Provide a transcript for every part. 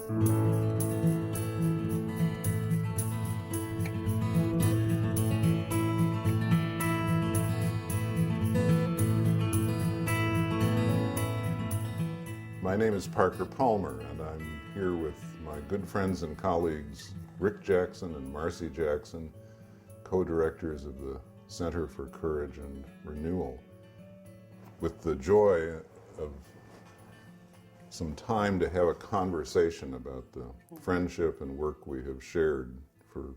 My name is Parker Palmer, and I'm here with my good friends and colleagues, Rick Jackson and Marcy Jackson, co-directors of the Center for Courage and Renewal, with the joy of some time to have a conversation about the friendship and work we have shared for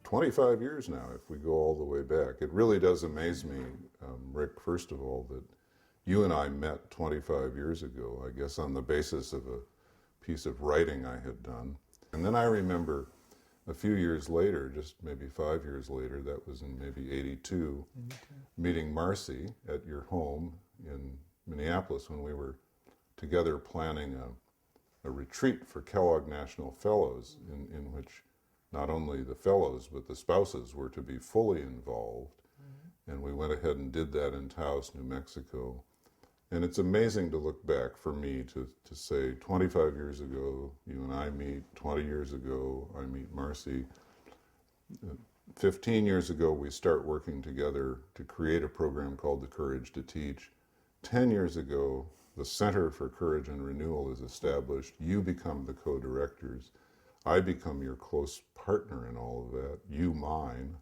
25 years now, if we go all the way back. It really does amaze me, Rick, first of all, that you and I met 25 years ago, I guess on the basis of a piece of writing I had done. And then I remember a few years later, just maybe 5 years later, that was in maybe 82, meeting Marcy at your home in Minneapolis when we were together planning a retreat for Kellogg National Fellows in which not only the fellows but the spouses were to be fully involved. And we went ahead and did that in Taos, New Mexico. And it's amazing to look back for me to say 25 years ago, you and I meet, 20 years ago, I meet Marcy. 15 years ago, we start working together to create a program called The Courage to Teach. 10 years ago, the Center for Courage and Renewal is established. You become the co-directors. I become your close partner in all of that, you mine.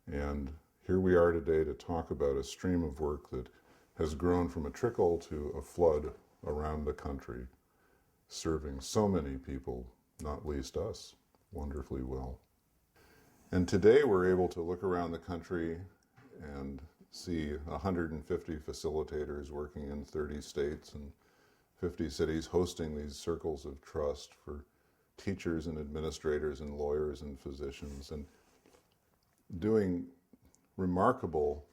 And here we are today to talk about a stream of work that has grown from a trickle to a flood around the country, serving so many people, not least us, wonderfully well. And today we're able to look around the country and see 150 facilitators working in 30 states and 50 cities hosting these circles of trust for teachers and administrators and lawyers and physicians, and doing remarkable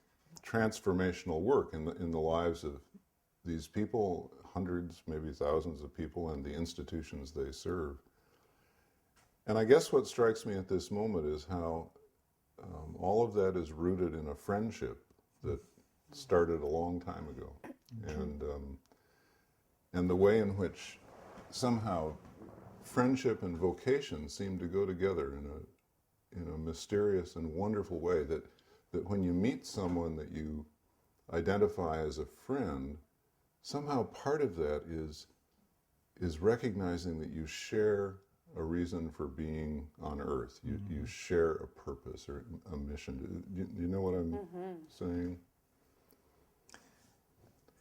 transformational work in the lives of these people, hundreds, maybe thousands of people, and the institutions they serve. And I guess what strikes me at this moment is how all of that is rooted in a friendship that started a long time ago, and the way in which somehow friendship and vocation seem to go together in a mysterious and wonderful way, that when you meet someone that you identify as a friend, somehow part of that is recognizing that you share a reason for being on earth. You share a purpose or a mission. Do you know what I'm saying?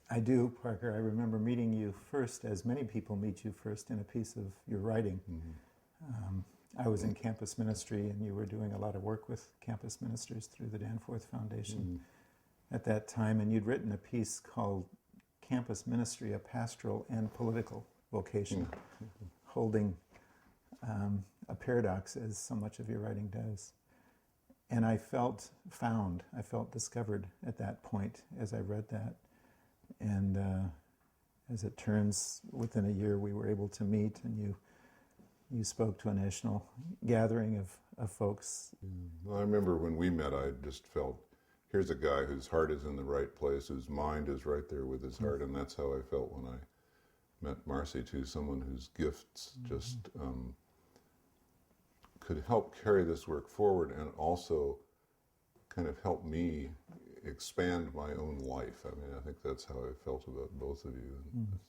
I do, Parker. I remember meeting you first, as many people meet you first, in a piece of your writing. I was in campus ministry, and you were doing a lot of work with campus ministers through the Danforth Foundation at that time, and you'd written a piece called Campus Ministry, a Pastoral and Political Vocation, holding a paradox, as so much of your writing does. And I felt found, I felt discovered at that point as I read that. And as it turns, within a year we were able to meet, and you spoke to a national gathering of folks. Well, I remember when we met, I just felt, here's a guy whose heart is in the right place, whose mind is right there with his heart, and that's how I felt when I met Marcy too, someone whose gifts just could help carry this work forward and also kind of help me expand my own life. I mean, I think that's how I felt about both of you. This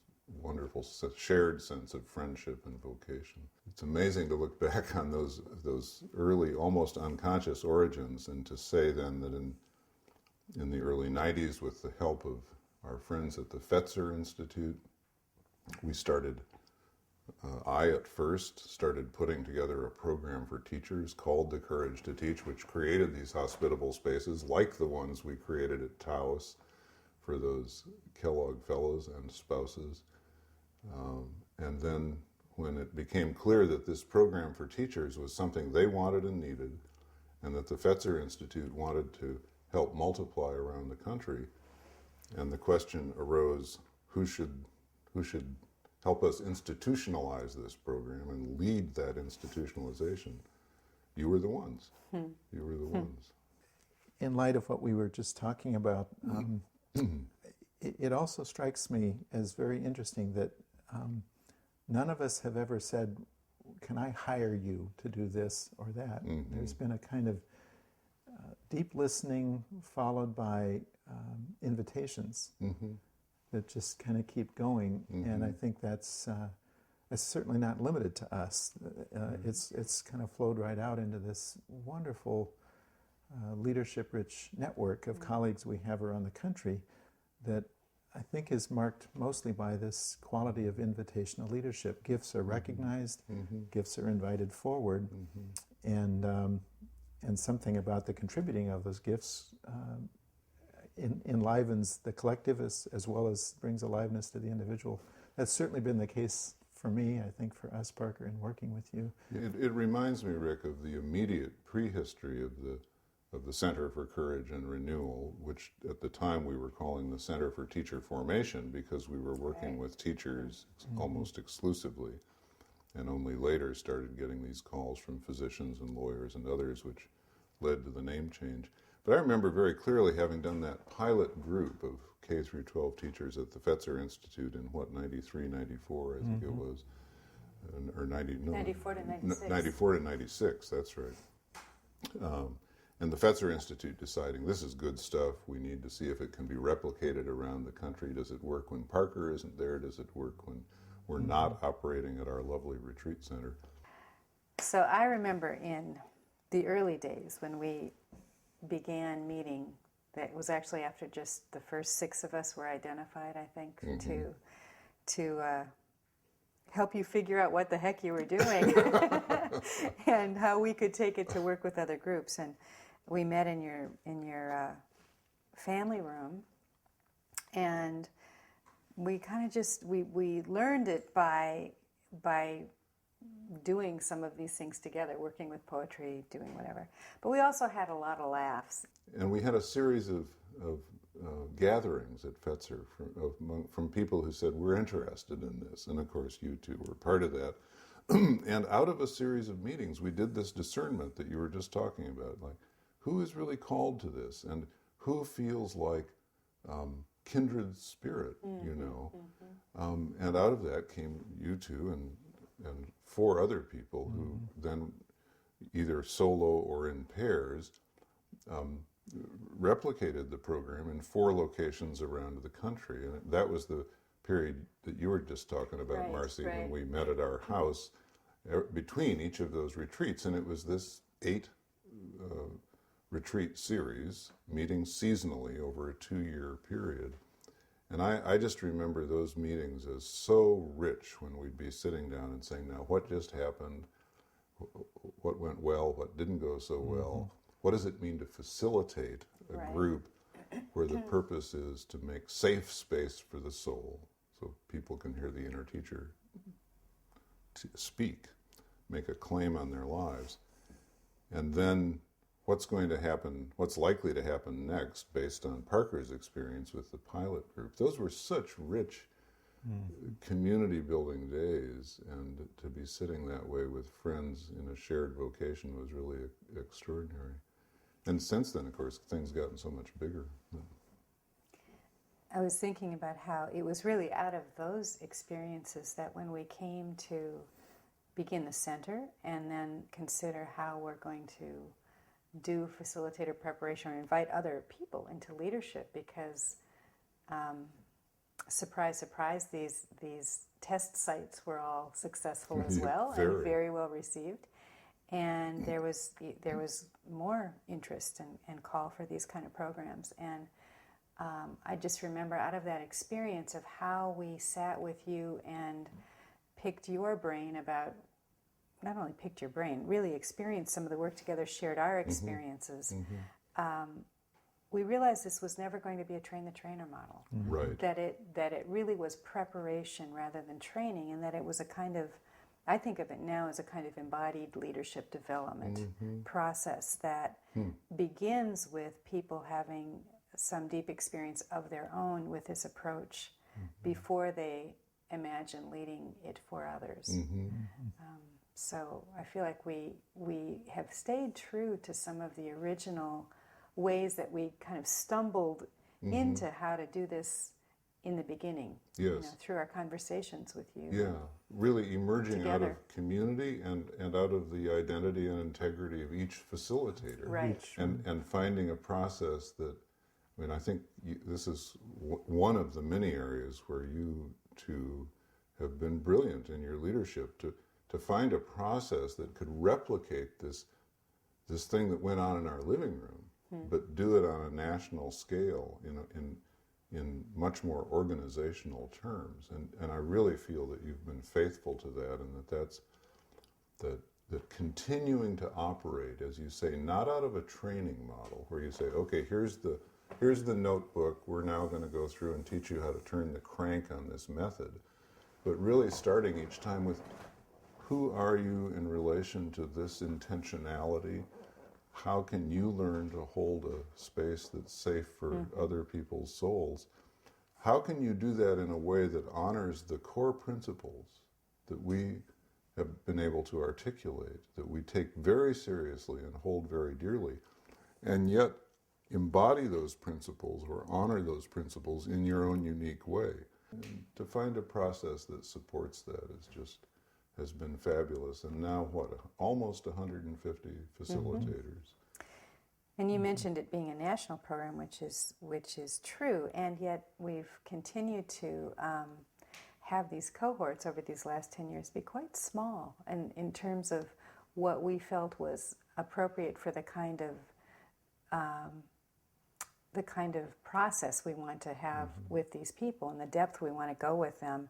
wonderful shared sense of friendship and vocation. It's amazing to look back on those early, almost unconscious origins, and to say then that in the early 90s, with the help of our friends at the Fetzer Institute, we started, I at first started putting together a program for teachers called The Courage to Teach, which created these hospitable spaces like the ones we created at Taos for those Kellogg Fellows and spouses. And then when it became clear that this program for teachers was something they wanted and needed, and that the Fetzer Institute wanted to help multiply around the country, and the question arose, who should help us institutionalize this program and lead that institutionalization? You were the ones. You were the ones. In light of what we were just talking about, it also strikes me as very interesting that none of us have ever said, can I hire you to do this or that? There's been a kind of deep listening followed by invitations that just kind of keep going. And I think that's certainly not limited to us. It's kind of flowed right out into this wonderful leadership-rich network of colleagues we have around the country that I think is marked mostly by this quality of invitational leadership. Gifts are recognized, gifts are invited forward, and something about the contributing of those gifts enlivens the collective as well as brings aliveness to the individual. That's certainly been the case for me, I think for us, Parker, in working with you. It reminds me, Rick, of the immediate prehistory of the Center for Courage and Renewal, which at the time we were calling the Center for Teacher Formation because we were working with teachers almost exclusively, and only later started getting these calls from physicians and lawyers and others, which led to the name change. But I remember very clearly having done that pilot group of K through 12 teachers at the Fetzer Institute in 93, 94, I think it was, or 94 to 96. 94 to 96, that's right. And the Fetzer Institute deciding this is good stuff, we need to see if it can be replicated around the country. Does it work when Parker isn't there? Does it work when we're not operating at our lovely retreat center? So I remember in the early days when we began meeting, that was actually after just the first 6 of us were identified, I think, to help you figure out what the heck you were doing and how we could take it to work with other groups. And we met in your family room, and we kind of just we learned it by doing some of these things together, working with poetry, doing whatever. But we also had a lot of laughs. And we had a series of gatherings at Fetzer from people who said, we're interested in this. And of course, you two were part of that. And out of a series of meetings, we did this discernment that you were just talking about, like, who is really called to this? And who feels like kindred spirit, you know? And out of that came you two and 4 other people who then, either solo or in pairs, replicated the program in 4 locations around the country. And that was the period that you were just talking about, Right, Marcy, right. when we met at our house between each of those retreats. And it was this 8 retreat series, meeting seasonally over a 2-year period. And I just remember those meetings as so rich when we'd be sitting down and saying, now, what just happened? What went well? What didn't go so well? What does it mean to facilitate a Right. group where the purpose is to make safe space for the soul so people can hear the inner teacher speak, make a claim on their lives? And then what's going to happen, what's likely to happen next based on Parker's experience with the pilot group. Those were such rich community building days, and to be sitting that way with friends in a shared vocation was really extraordinary. And since then, of course, things gotten so much bigger. I was thinking about how it was really out of those experiences that when we came to begin the center and then consider how we're going to do facilitator preparation or invite other people into leadership, because surprise, surprise, these test sites were all successful as well and very well received. And there was more interest and call for these kind of programs. And I just remember out of that experience of how we sat with you and picked your brain about, not only picked your brain, really experienced some of the work together, shared our experiences. We realized this was never going to be a train-the-trainer model. Right. That it really was preparation rather than training, and that it was a kind of, I think of it now as a kind of embodied leadership development process that begins with people having some deep experience of their own with this approach before they imagine leading it for others. So I feel like we have stayed true to some of the original ways that we kind of stumbled into how to do this in the beginning, Yes. through our conversations with you. Yeah, really emerging out Together. of community and out of the identity and integrity of each facilitator. Right. And finding a process that, I mean, I think this is one of the many areas where you two have been brilliant in your leadership to find a process that could replicate this thing that went on in our living room, but do it on a national scale in much more organizational terms. And I really feel that you've been faithful to that, and that continuing to operate, as you say, not out of a training model where you say, okay, here's the notebook, we're now going to go through and teach you how to turn the crank on this method, but really starting each time with, who are you in relation to this intentionality? How can you learn to hold a space that's safe for other people's souls? How can you do that in a way that honors the core principles that we have been able to articulate, that we take very seriously and hold very dearly, and yet embody those principles or honor those principles in your own unique way? And to find a process that supports that has been fabulous. And now, almost 150 facilitators. And you mentioned it being a national program, which is true, and yet we've continued to have these cohorts over these last 10 years be quite small, and in terms of what we felt was appropriate for the kind of process we want to have with these people and the depth we want to go with them.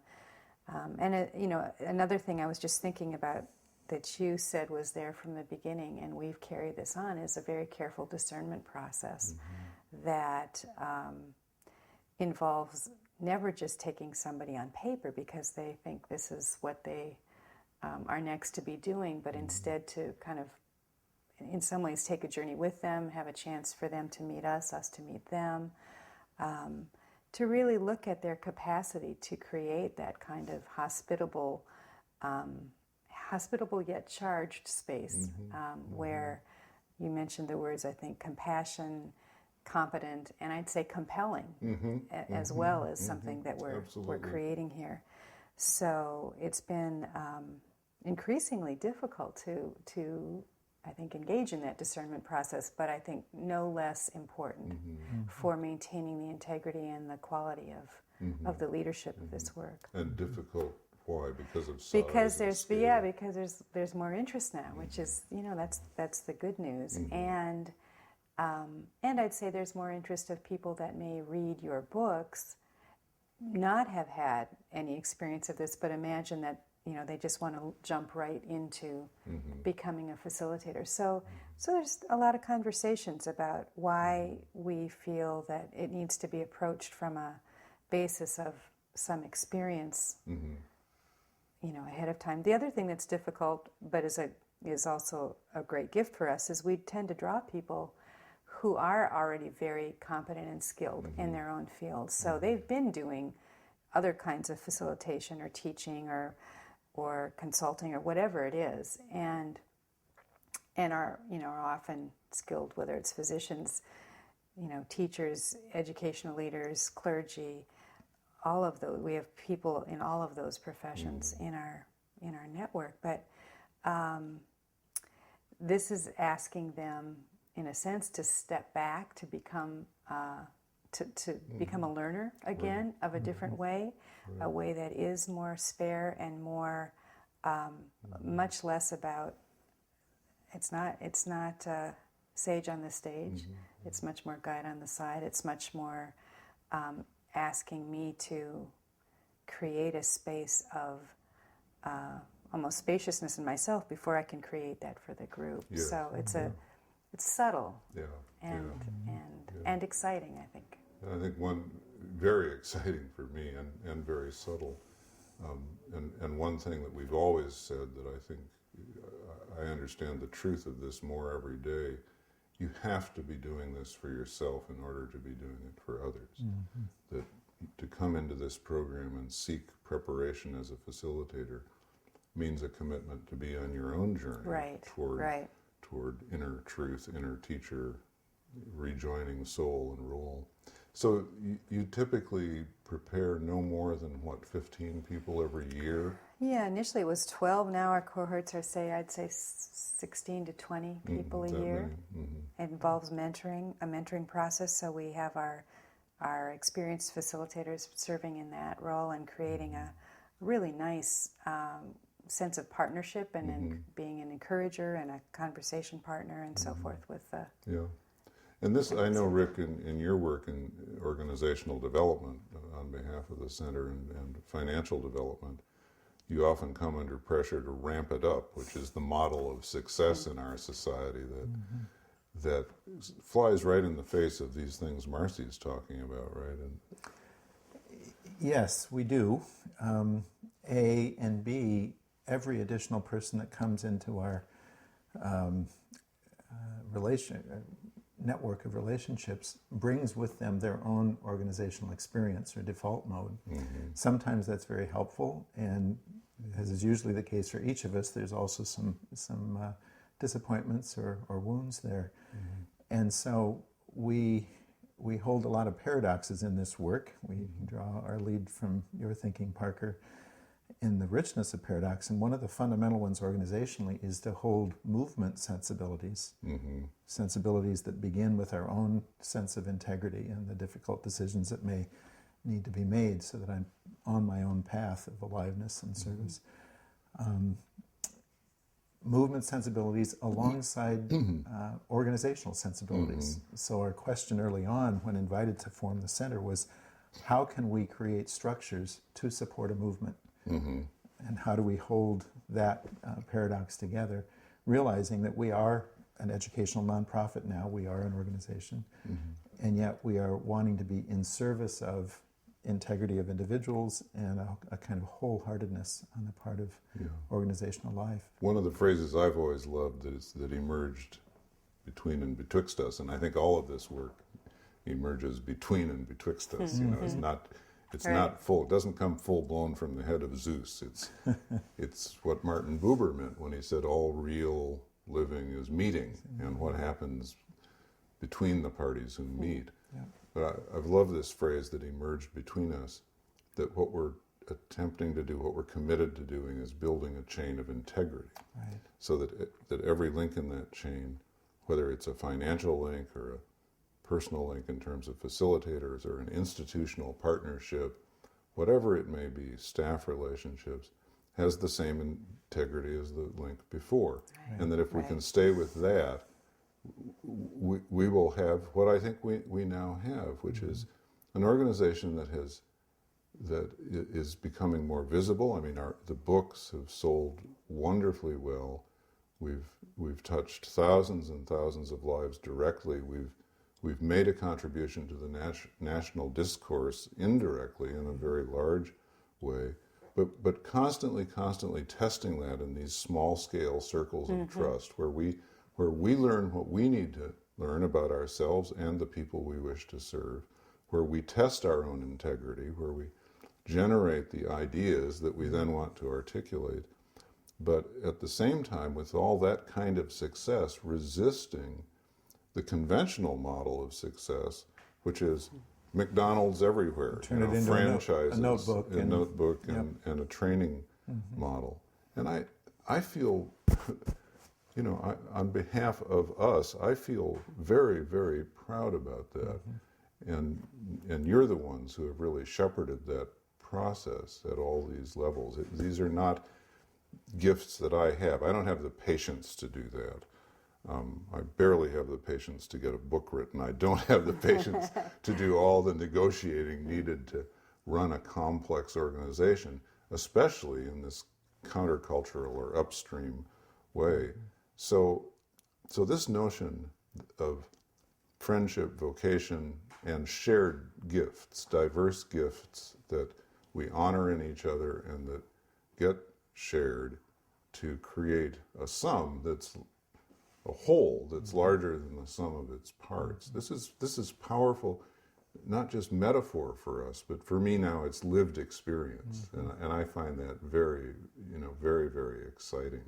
Another thing I was just thinking about that you said was there from the beginning, and we've carried this on, is a very careful discernment process that involves never just taking somebody on paper because they think this is what they are next to be doing, but instead to kind of, in some ways, take a journey with them, have a chance for them to meet us to meet them, to really look at their capacity to create that kind of hospitable yet charged space where you mentioned the words, I think, compassion, competent, and I'd say compelling as well as something that we're creating here. So it's been increasingly difficult to I think engage in that discernment process, but I think no less important for maintaining the integrity and the quality of the leadership of this work. And difficult. Why? Because of size. Because there's more interest now, which is that's the good news, and I'd say there's more interest of people that may read your books, not have had any experience of this, but imagine that they just want to jump right into becoming a facilitator. So there's a lot of conversations about why we feel that it needs to be approached from a basis of some experience. Ahead of time. The other thing that's difficult, but is also a great gift for us, is we tend to draw people who are already very competent and skilled in their own field. So they've been doing other kinds of facilitation or teaching or consulting or whatever it is, and are often skilled, whether it's physicians, teachers, educational leaders, clergy. All of those, we have people in all of those professions in our network, but this is asking them, in a sense, to step back, to become become a learner again of a different way, a way that is more spare and more, much less about. It's not sage on the stage. It's much more guide on the side. It's much more. Asking me to create a space of almost spaciousness in myself before I can create that for the group. Yes. So it's subtle and exciting, I think. I think one very exciting for me and very subtle. And one thing that we've always said that I think I understand the truth of this more every day. You have to be doing this for yourself in order to be doing it for others. That to come into this program and seek preparation as a facilitator means a commitment to be on your own journey toward inner truth, inner teacher, rejoining soul and role. So you typically prepare no more than, what, 15 people every year? Yeah, initially it was 12. Now our cohorts are, I'd say 16 to 20 people a year. It involves a mentoring process. So we have our experienced facilitators serving in that role and creating a really nice sense of partnership and being an encourager and a conversation partner and so forth with the... Yeah. And this, I know, Rick, in your work in organizational development on behalf of the center and financial development, you often come under pressure to ramp it up, which is the model of success in our society that flies right in the face of these things Marcy is talking about, right? And Yes, we do. A and B, every additional person that comes into our network of relationships brings with them their own organizational experience or default mode. Sometimes that's very helpful, and as is usually the case for each of us, there's also some disappointments or wounds there. And so we hold a lot of paradoxes in this work. We draw our lead from your thinking, Parker, in the richness of paradox, and one of the fundamental ones organizationally is to hold movement sensibilities, sensibilities that begin with our own sense of integrity and the difficult decisions that may need to be made so that I'm on my own path of aliveness and service. Movement sensibilities alongside organizational sensibilities. So our question early on when invited to form the center was, how can we create structures to support a movement? And how do we hold that paradox together, realizing that we are an educational nonprofit now, we are an organization, and yet we are wanting to be in service of integrity of individuals and a kind of wholeheartedness on the part of organizational life. one of the phrases I've always loved is that emerged between and betwixt us, and I think all of this work emerges between and betwixt us. You know, it's not full. It doesn't come full blown from the head of Zeus. It's what Martin Buber meant when he said all real living is meeting, and what happens between the parties who meet. But I've loved this phrase that emerged between us, that what we're attempting to do, what we're committed to doing, is building a chain of integrity, so that every link in that chain, whether it's a financial link or a personal link in terms of facilitators or an institutional partnership, whatever it may be, staff relationships, has the same integrity as the link before. And that if we can stay with that, we will have what I think we now have, which is an organization that is becoming more visible. I mean, the books have sold wonderfully well. We've touched thousands and thousands of lives directly. We've made a contribution to the national discourse indirectly in a very large way, but constantly testing that in these small-scale circles of trust, where we learn what we need to learn about ourselves and the people we wish to serve, where we test our own integrity, where we generate the ideas that we then want to articulate, but at the same time, with all that kind of success, resisting the conventional model of success, which is McDonald's everywhere, Turn it into franchises, a notebook, and a training model. And I feel, on behalf of us, I feel very, very proud about that. And you're the ones who have really shepherded that process at all these levels. These are not gifts that I have. I don't have the patience to do that. I barely have the patience to get a book written. I don't have the patience to do all the negotiating needed to run a complex organization, especially in this countercultural or upstream way. So this notion of friendship, vocation, and shared gifts, diverse gifts that we honor in each other and that get shared to create a sum that's a whole that's larger than the sum of its parts. This is powerful, not just metaphor for us, but for me now it's lived experience, and I find that very, very, very exciting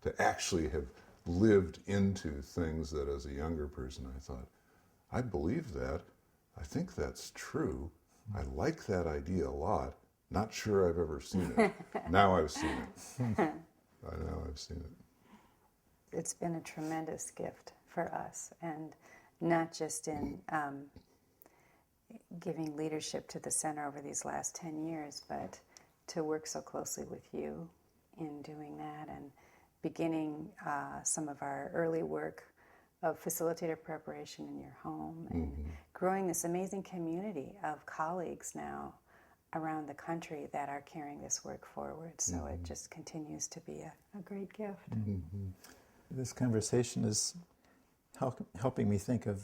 to actually have lived into things that as a younger person I thought, I believe that. I think that's true. I like that idea a lot. Not sure I've ever seen it. Now I've seen it. Now I've seen it. It's been a tremendous gift for us, and not just in giving leadership to the center over these last 10 years, but to work so closely with you in doing that and beginning some of our early work of facilitator preparation in your home and growing this amazing community of colleagues now around the country that are carrying this work forward. So it just continues to be a great gift. This conversation is helping me think of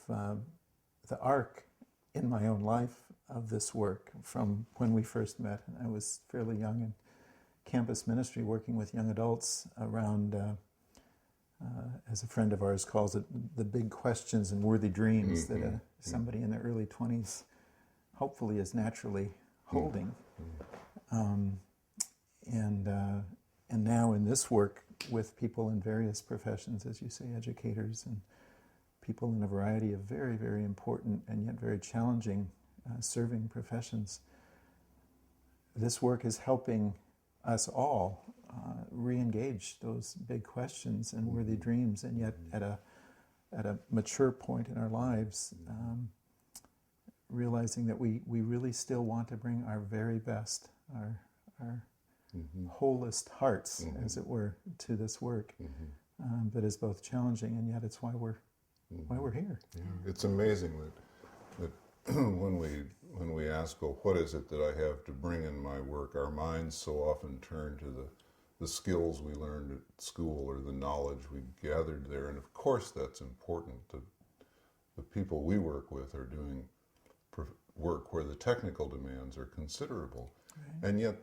the arc in my own life of this work from when we first met. And I was fairly young in campus ministry, working with young adults around, as a friend of ours calls it, the big questions and worthy dreams that somebody in their early 20s hopefully is naturally holding. And now in this work with people in various professions, as you say, educators and people in a variety of very, very important and yet very challenging serving professions, this work is helping us all re-engage those big questions and worthy dreams, and yet at a mature point in our lives, realizing that we really still want to bring our very best, our wholest hearts, as it were, to this work. That is both challenging, and yet it's why we're here. Yeah. It's amazing that when we ask, well, what is it that I have to bring in my work, our minds so often turn to the skills we learned at school or the knowledge we gathered there. And of course that's important. The people we work with are doing work where the technical demands are considerable. Right. And yet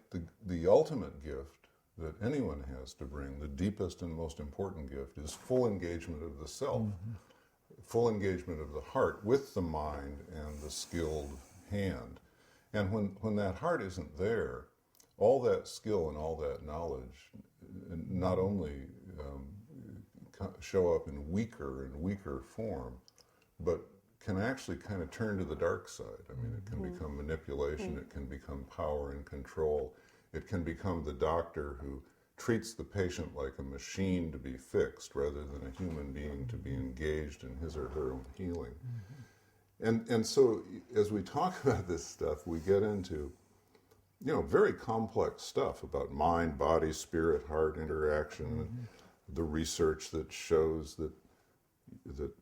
the ultimate gift that anyone has to bring, the deepest and most important gift, is full engagement of the self, full engagement of the heart with the mind and the skilled hand. And when that heart isn't there, all that skill and all that knowledge not only show up in weaker form, but can actually kind of turn to the dark side. I mean, it can become manipulation, it can become power and control, it can become the doctor who treats the patient like a machine to be fixed rather than a human being to be engaged in his or her own healing. And so as we talk about this stuff, we get into very complex stuff about mind, body, spirit, heart interaction, the research that shows that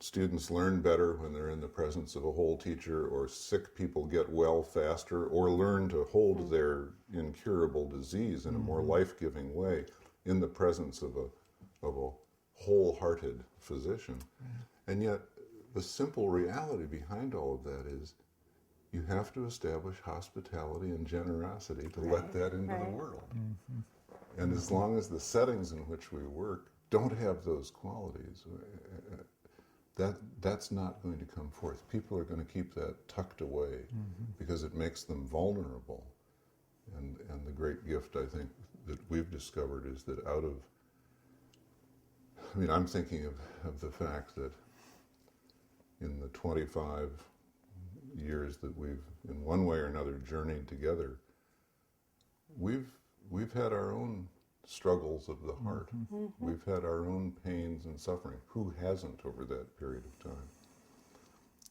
students learn better when they're in the presence of a whole teacher, or sick people get well faster, or learn to hold their incurable disease in a more life-giving way in the presence of a wholehearted physician. And yet the simple reality behind all of that is you have to establish hospitality and generosity to let that into the world. And as long as the settings in which we work don't have those qualities, that's not going to come forth. People are going to keep that tucked away because it makes them vulnerable. And the great gift, I think, that we've discovered is that I'm thinking of the fact that in the 25 years that we've, in one way or another, journeyed together, we've had our own struggles of the heart. We've had our own pains and suffering. Who hasn't over that period of time?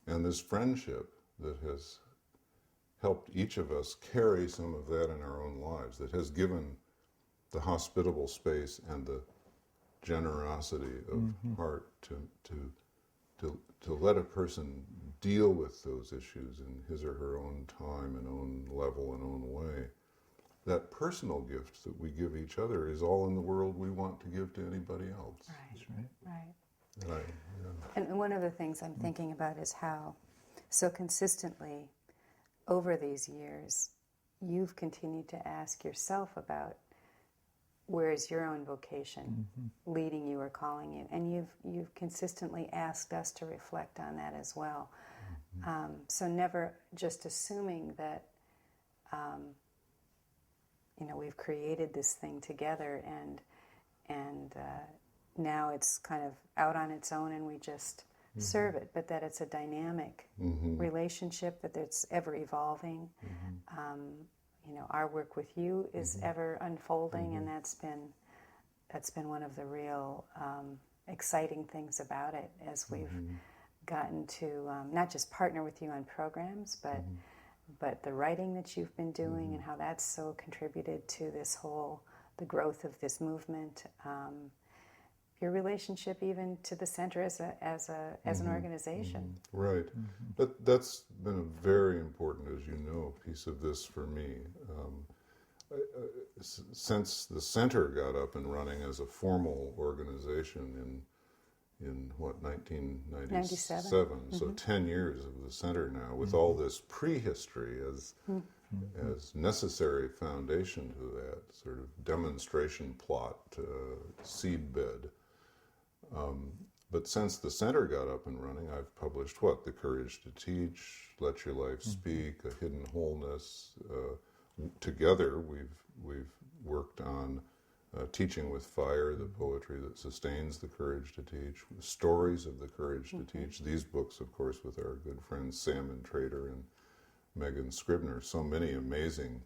And this friendship that has helped each of us carry some of that in our own lives, that has given the hospitable space and the generosity of heart to let a person deal with those issues in his or her own time and own level and own way. That personal gift that we give each other is all in the world we want to give to anybody else. Right. And one of the things I'm thinking about is how so consistently over these years you've continued to ask yourself about where is your own vocation leading you or calling you, and you've consistently asked us to reflect on that as well. So never just assuming that we've created this thing together and now it's kind of out on its own and we just serve it, but that it's a dynamic relationship, that it's ever evolving. Our work with you is ever unfolding, and that's been one of the real exciting things about it, as we've gotten to not just partner with you on programs, but the writing that you've been doing and how that's so contributed to the growth of this movement. Your relationship even to the center as an organization. Right. That's been a very important, as you know, piece of this for me. Since the center got up and running as a formal organization in 1997, so 10 years of the center now, with all this prehistory as necessary foundation to that sort of demonstration plot, seedbed. But since the center got up and running, I've published The Courage to Teach, Let Your Life Speak, A Hidden Wholeness. Together, we've worked on Teaching with Fire, the poetry that sustains the courage to teach, Stories of the Courage to Teach. These books, of course, with our good friends Sam Trader and Megan Scribner. So many amazing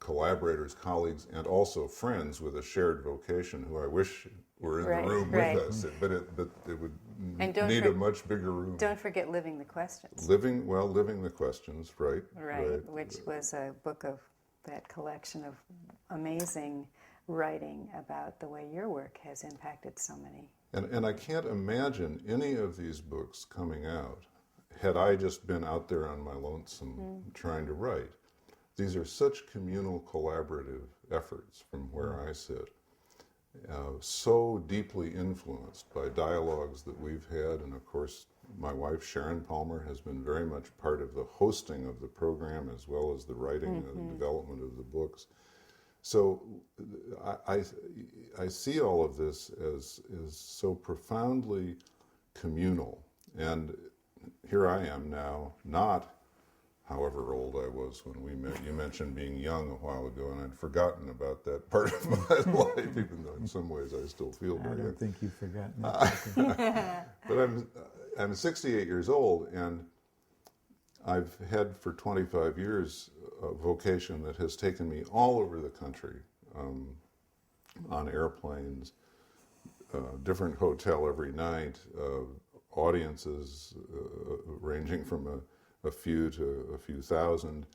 collaborators, colleagues, and also friends with a shared vocation who I wish were in the room with us, but it would need a much bigger room. Don't forget Living the Questions. Living the Questions, right. Which was a book of that collection of amazing writing about the way your work has impacted so many. And I can't imagine any of these books coming out had I just been out there on my lonesome trying to write. These are such communal, collaborative efforts from where I sit, so deeply influenced by dialogues that we've had. And of course, my wife, Sharon Palmer, has been very much part of the hosting of the program as well as the writing and development of the books. So I see all of this as so profoundly communal. And here I am now, not however old I was when we met. You mentioned being young a while ago, and I'd forgotten about that part of my life, even though in some ways I still feel very young. I don't think you've forgotten that. But I'm 68 years old, and I've had for 25 years a vocation that has taken me all over the country, on airplanes, different hotel every night, audiences ranging from a few to a few thousand,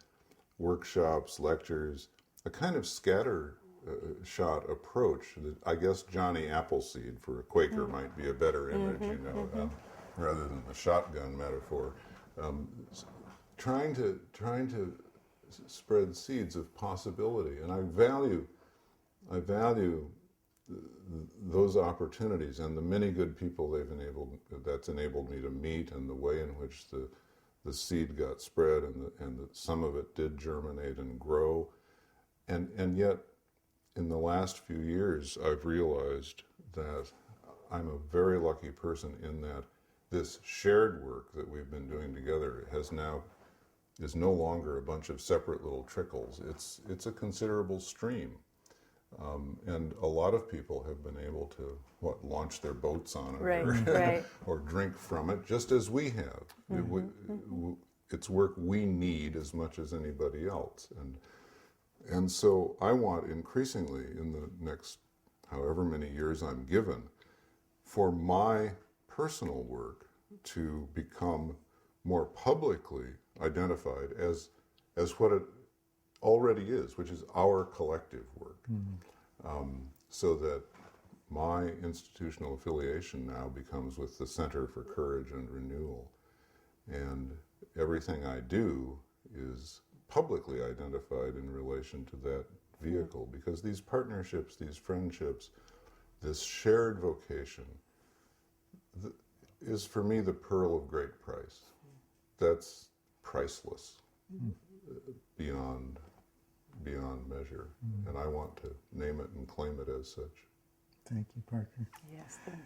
workshops, lectures, a kind of scatter-shot approach that I guess Johnny Appleseed for a Quaker might be a better image, rather than the shotgun metaphor. Trying to spread seeds of possibility, and I value those opportunities and the many good people that's enabled me to meet, and the way in which the seed got spread, and that some of it did germinate and grow, and yet in the last few years I've realized that I'm a very lucky person in that this shared work that we've been doing together is no longer a bunch of separate little trickles. It's a considerable stream. And a lot of people have been able to launch their boats on it, or drink from it, just as we have. It's work we need as much as anybody else, and so I want increasingly in the next however many years I'm given, for my personal work to become more publicly identified as what it already is, which is our collective work. So that my institutional affiliation now becomes with the Center for Courage and Renewal, and everything I do is publicly identified in relation to that vehicle, because these partnerships, these friendships, this shared vocation is for me the pearl of great price. That's priceless, beyond measure, and I want to name it and claim it as such. Thank you, Parker. Yes, thank you.